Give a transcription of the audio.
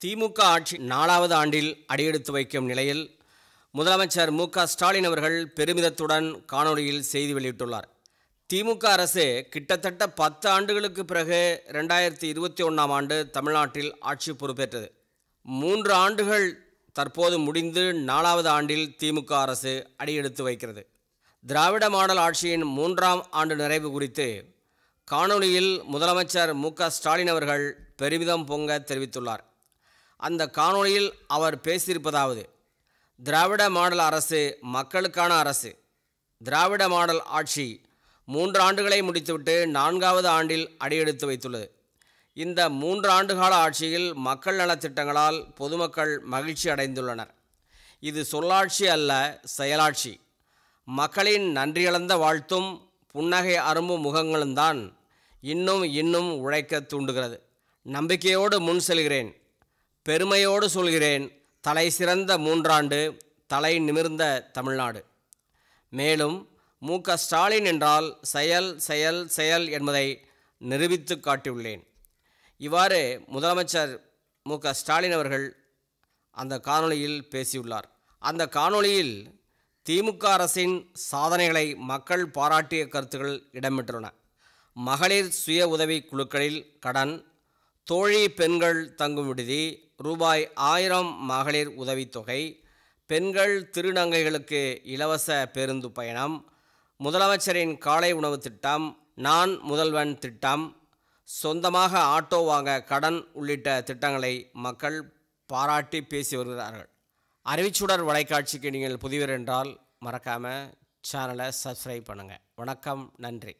திமுக ஆட்சி 4வது ஆண்டில் அடியெடுத்து வைக்கும் நிலையில் முதலமைச்சர் ஸ்டாலின் அவர்கள் பெருமிதத்துடன் காணொலியில் செய்தி வெளியிட்டுள்ளார். திமுக அரசு கிட்டத்தட்ட 10 ஆண்டுகளுக்கு பிறகு 2021ஆம் ஆண்டு தமிழ்நாட்டில் ஆட்சி பொறுப்பேற்றது. 3 ஆண்டுகள் தற்போது முடிந்து 4வது ஆண்டில் திமுக அரசு அடியெடுத்து வைக்கிறது. திராவிட மாடல் ஆட்சியின் 3ஆம் ஆண்டு நிறைவு குறித்து காணொலியில் முதலமைச்சர் ஸ்டாலின் அவர்கள் பெருமிதம் பொங்க தெரிவித்துள்ளார். அந்த காணொலியில் அவர் பேசியிருப்பதாவது: திராவிட மாடல் அரசு மக்களுக்கான அரசு. திராவிட மாடல் ஆட்சி 3 ஆண்டுகளை முடித்துவிட்டு 4வது ஆண்டில் அடியெடுத்து வைத்துள்ளது. இந்த 3 ஆண்டுகால ஆட்சியில் மக்கள் நலத்திட்டங்களால் பொதுமக்கள் மகிழ்ச்சி அடைந்துள்ளனர். இது சொல்லாட்சி அல்ல, செயலாட்சி. மக்களின் நன்றியளந்த வாழ்த்தும் புன்னகை அரும்பும் முகங்களும் தான் இன்னும் உழைக்க தூண்டுகிறது. நம்பிக்கையோடு முன் செல்கிறேன், பெருமையோடு சொல்கிறேன், தலை சிறந்த 3 ஆண்டு, தலை நிமிர்ந்த தமிழ்நாடு. மேலும் ஸ்டாலின் என்றால் செயல் செயல் செயல் என்பதை நிரூபித்து காட்டியுள்ளேன். இவ்வாறு முதலமைச்சர் ஸ்டாலின் அவர்கள் அந்த காணொலியில் பேசியுள்ளார். அந்த காணொலியில் திமுக அரசின் சாதனைகளை மக்கள் பாராட்டிய கருத்துக்கள் இடம்பெற்றுள்ளன. மகளிர் சுய உதவி குழுக்களில் கடன், தோழி பெண்கள் தங்கும் விடுதி, ரூபாய் 1000 மகளிர் உதவித்தொகை, பெண்கள் திருநங்கைகளுக்கு இலவச பேருந்து பயணம், முதலமைச்சரின் காலை உணவு திட்டம், நான் முதல்வன் திட்டம், சொந்தமாக ஆட்டோ வாங்க கடன் உள்ளிட்ட திட்டங்களை மக்கள் பாராட்டி பேசி வருகிறார்கள். அறிவிச்சுடர் வலைக்காட்சிக்கு நீங்கள் புதியவர் என்றால் மறக்காமல் சேனலை சப்ஸ்கிரைப் பண்ணுங்கள். வணக்கம், நன்றி.